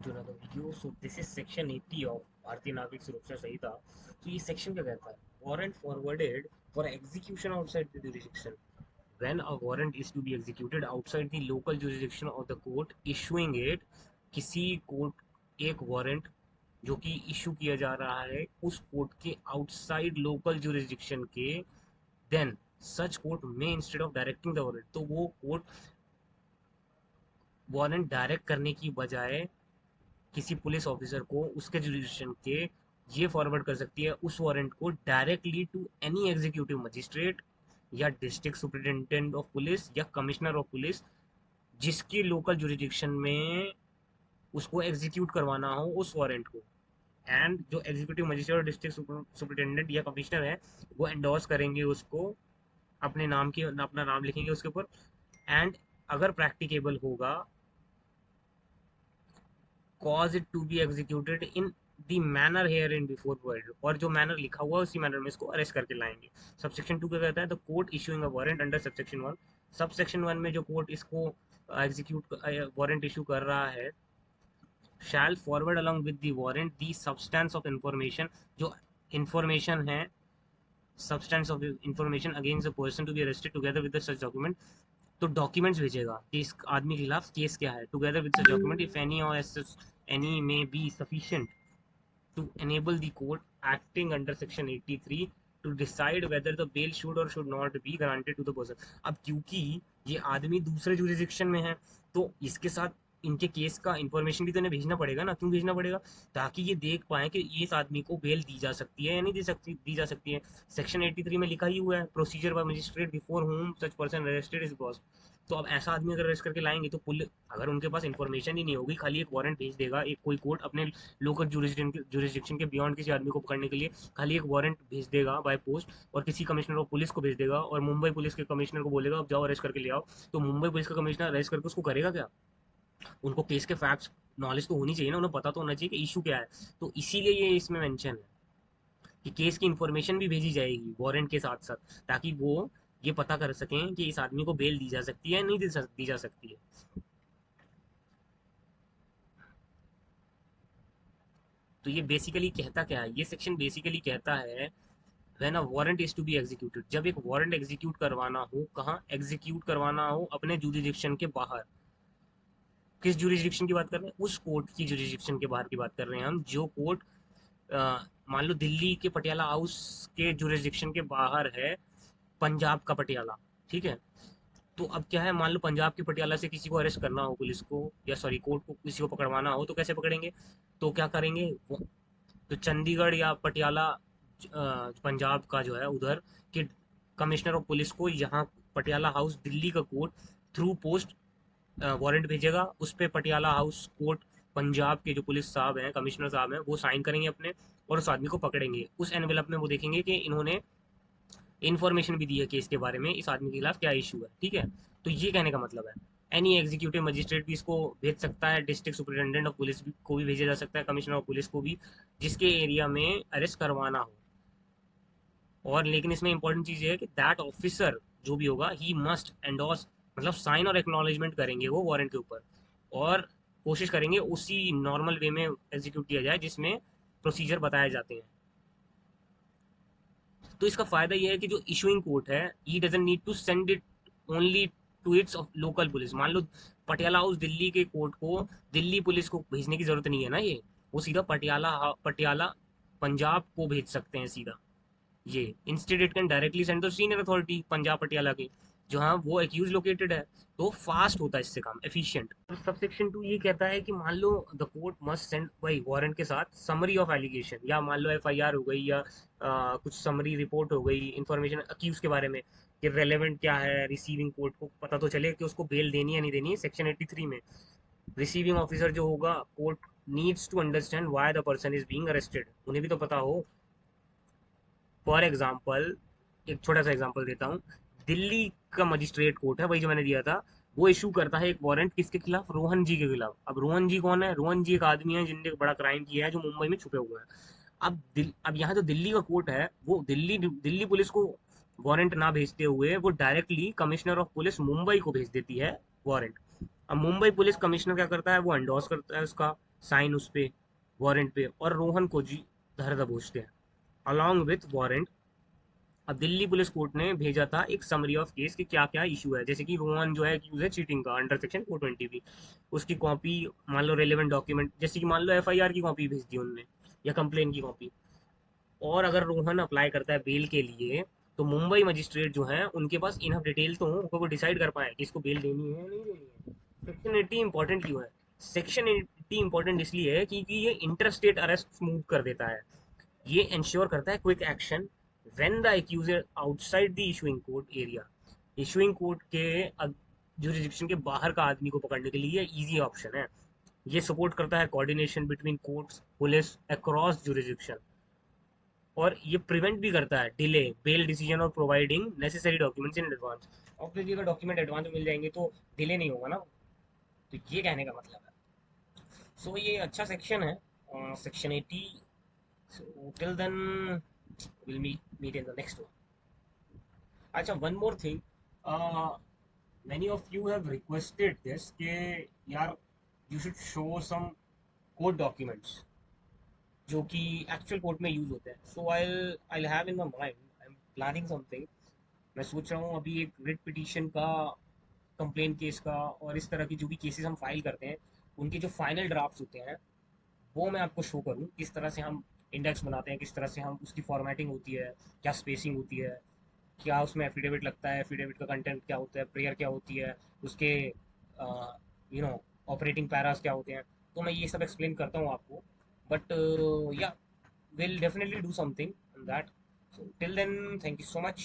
to another video. So this is section 80 of भारतीय नागरिक सुरक्षा संहिता. तो ये सेक्शन क्या कहता है? Warrant forwarded for execution outside the jurisdiction. When a warrant is to be executed outside the local jurisdiction of the court issuing it, किसी court एक वारंट जो कि इशू किया जा रहा है उस कोर्ट के आउटसाइड लोकल जुरिस्डिक्शन के, देन सच कोर्ट में instead of directing the warrant, तो वो कोर्ट वारंट डायरेक्ट करने की बजाय किसी पुलिस ऑफिसर को उसके जुरिस्डिक्शन के ये फॉरवर्ड कर सकती है उस वारंट को directly to any executive magistrate या डिस्ट्रिक्ट सुपरिटेंडेंट ऑफ पुलिस या कमिश्नर ऑफ पुलिस जिसकी लोकल जुरिस्डिक्शन में उसको एग्जीक्यूट करवाना हो उस वारंट को. एंड जो एग्जीक्यूटिव मजिस्ट्रेट और डिस्ट्रिक्ट सुपरिटेंडेंट या कमिश्नर है वो एंडोर्स करेंगे उसको, अपने नाम की अपना नाम लिखेंगे उसके ऊपर. एंड अगर प्रैक्टिकेबल होगा cause it to be executed in the manner herein before provided, और जो मैनर लिखा हुआ है उसी मैनर में इसको अरेस्ट करके लाएंगे. सबसेक्शन 2 क्या कहता है? The court issuing a warrant under subsection 1. Subsection 1 में जो कोर्ट इसको एग्जीक्यूट वारंट इशू कर रहा है shall forward along with the warrant the substance of information, जो इंफॉर्मेशन है substance of information against the person to be arrested together with such document. तो documents भेजेगा कि इस आदमी के खिलाफ केस क्या है, together with such document if any और any may be sufficient to enable the court acting under section 83 to decide whether the bail should or should not be granted to the person. अब क्योंकि ये आदमी दूसरे jurisdiction में है तो इसके साथ इनके केस का इंफॉर्मेशन भी तो इन्हें भेजना पड़ेगा ना. क्यों भेजना पड़ेगा? ताकि ये देख पाए कि इस आदमी को बेल दी जा सकती है या नहीं दी जा सकती है. सेक्शन 83 में लिखा ही हुआ है procedure bye magistrate before home such person arrested is boss. तो अब ऐसा आदमी अगर अरेस्ट करके लाएंगे तो पुलिस अगर उनके पास इन्फॉर्मेशन ही नहीं होगी, खाली एक वारंट भेज देगा एक कोई कोर्ट अपने लोकल जुरिस्डिक्शन के बियॉन्ड किसी आदमी को पकड़ने के लिए खाली एक वारंट भेज देगा बाय पोस्ट और किसी कमिश्नर ऑफ पुलिस को भेज देगा और मुंबई पुलिस के कमिश्नर को बोलेगा अब जाओ अरेस्ट करके ले आओ. तो मुंबई पुलिस का कमिश्नर अरेस्ट करके उसको करेगा क्या? उनको केस के फैक्ट्स नॉलेज तो होनी चाहिए ना, उन्हें पता तो होना चाहिए कि इशू क्या है. तो इसीलिए ये इसमें मेंशन है कि केस की इंफॉर्मेशन भी भेजी जाएगी वारंट के साथ साथ, ताकि वो ये पता कर सकें कि इस आदमी को बेल दी जा सकती है नहीं दी जा सकती है. तो ये बेसिकली कहता क्या है? ये सेक्शन बेसिकली कहता है when a warrant is to be executed, जब एक वारंट एग्जीक्यूट करवाना हो, कहाँ एग्जीक्यूट करवाना हो? अपने जुरिस्डिक्शन के बाहर. किस जुरिस्डिक्शन की बात कर रहे हैं? उस कोर्ट की जुरिस्डिक्शन के बाहर की बात कर रहे हैं हम, जो कोर्ट मान लो दिल्ली के पटियाला हाउस के जुरिस्डिक्शन के बाहर है पंजाब का पटियाला. ठीक है, तो अब क्या है, मान लो पंजाब के पटियाला से किसी को अरेस्ट करना हो, पुलिस को या सॉरी कोर्ट को किसी को पकड़वाना हो तो कैसे पकड़ेंगे? तो क्या करेंगे? तो चंडीगढ़ या पटियाला पंजाब का जो है उधर के कमिश्नर ऑफ पुलिस को यहाँ पटियाला हाउस दिल्ली का कोर्ट थ्रू पोस्ट वारंट भेजेगा. उस पर पटियाला हाउस कोर्ट पंजाब के जो पुलिस साहब हैं, कमिश्नर साहब हैं, वो साइन करेंगे अपने और उस आदमी को पकड़ेंगे. उस एनवेलप में वो देखेंगे कि इन्होंने इन्फॉर्मेशन भी दी है केस के बारे में, इस आदमी के खिलाफ क्या इशू है. ठीक है, तो ये कहने का मतलब है एनी एग्जीक्यूटिव मजिस्ट्रेट भी इसको भेज सकता है, डिस्ट्रिक्ट सुपरिटेंडेंट ऑफ पुलिस को भी भेजा जा सकता है, कमिश्नर ऑफ पुलिस को भी, जिसके एरिया में अरेस्ट करवाना हो. और लेकिन इसमें इंपॉर्टेंट चीज ये है कि दैट ऑफिसर जो भी होगा ही मस्ट एंडोर्स, मतलब साइन और एक्नॉलेजमेंट करेंगे वो वारंट के ऊपर और कोशिश करेंगे उसी नॉर्मल वे में एग्जीक्यूट किया जाए जिसमें प्रोसीजर बताए जाते हैं. तो इसका फायदा यह है कि जो इशूइंग कोर्ट है ही doesn't need to send it only to its local police. मान लो पटियाला हाउस दिल्ली के कोर्ट को दिल्ली पुलिस को भेजने की जरूरत नहीं है ना, ये वो सीधा पटियाला पंजाब को भेज सकते हैं सीधा. ये instead it can directly send the senior authority Punjab Patiala के जहाँ वो एक्यूज लोकेटेड है. तो फास्ट होता है इससे काम, एफिशिएंट. सबसेक्शन 2 ये कहता है कि मान लो द कोर्ट मस्ट सेंड भाई वारंट के साथ समरी ऑफ एलिगेशन, या मान लो एफआईआर हो गई या कुछ समरी रिपोर्ट हो गई, इंफॉर्मेशन अक्यूज के बारे में कि रेलेवेंट क्या है, रिसीविंग कोर्ट को पता तो चले कि उसको बेल देनी है नहीं देनी है. सेक्शन 83 में रिसीविंग ऑफिसर जो होगा court needs to understand why the person is being arrested, उन्हें भी तो पता हो. फॉर एग्जाम्पल एक छोटा सा एग्जाम्पल देता हूँ. दिल्ली का मजिस्ट्रेट कोर्ट है वही जो मैंने दिया था, वो इशू करता है एक वारंट किसके खिलाफ? रोहन जी के खिलाफ. अब रोहन जी कौन है? रोहन जी एक आदमी है जिनने बड़ा क्राइम किया है जो मुंबई में छुपे हुए हैं. अब यहाँ जो दिल्ली का कोर्ट है वो दिल्ली पुलिस को वारंट ना भेजते हुए वो directly commissioner of police Mumbai को भेज देती है वारंट. अब मुंबई पुलिस कमिश्नर क्या करता है? वो एंडोर्स करता है उसका साइन उस पे, वारंट पे, और रोहन को जी धर दबोचते हैं अलॉन्ग विथ वारंट। अब दिल्ली पुलिस कोर्ट ने भेजा था एक समरी ऑफ केस कि क्या क्या इशू है, जैसे कि रोहन जो है एक्यूज है चीटिंग का अंडर सेक्शन 420 भी, उसकी कॉपी मान लो रेलेवेंट डॉक्यूमेंट, जैसे कि मान लो एफआईआर की कॉपी भेज दी उनने या कंप्लेन की कॉपी। और अगर रोहन अप्लाई करता है बेल के लिए, तो मुंबई मजिस्ट्रेट जो है उनके पास इनफ डिटेल तो हो, वो डिसाइड कर पाए कि इसको बेल देनी है या नहीं देनी है। सेक्शन 80 इंपॉर्टेंट क्यों है? सेक्शन 80 इंपॉर्टेंट इसलिए है क्योंकि ये इंटर स्टेट अरेस्ट स्मूथ कर देता है। ये इंश्योर करता है quick action when the एक्यूजर outside the issuing court area. Issuing court के जुरिडिक्शन के बाहर का आदमी को पकड़ने के लिए इजी ऑप्शन है। ये सपोर्ट करता है coordination between courts police across jurisdiction. और ये प्रिवेंट भी करता है डिले बेल डिसीजन और providing necessary documents in advance. Obviously अगर डॉक्यूमेंट एडवांस में मिल जाएंगे तो डिले नहीं होगा ना। तो ये कहने का मतलब है। सो ये अच्छा सेक्शन है section 80। So till then we'll meet in the next one. अच्छा, one more thing, many of you have requested this कि यार you should show some court documents जो कि एक्चुअल कोर्ट में यूज होते हैं। So I have in my mind, I am planning something. मैं सोच रहा हूँ अभी एक रिट पिटीशन का, कंप्लेन केस का, और इस तरह की जो भी केसेस हम फाइल करते हैं उनके जो फाइनल ड्राफ्ट होते हैं वो मैं आपको शो करूँ, किस तरह से हम इंडेक्स बनाते हैं, किस तरह से हम उसकी फॉर्मेटिंग होती है, क्या स्पेसिंग होती है, क्या उसमें एफिडेविट लगता है, एफिडेविट का कंटेंट क्या होता है, प्रेयर क्या होती है, उसके ऑपरेटिंग पैरास क्या होते हैं। तो मैं ये सब एक्सप्लेन करता हूँ आपको। बट या, we'll definitely do something on that. So till then, thank you so much.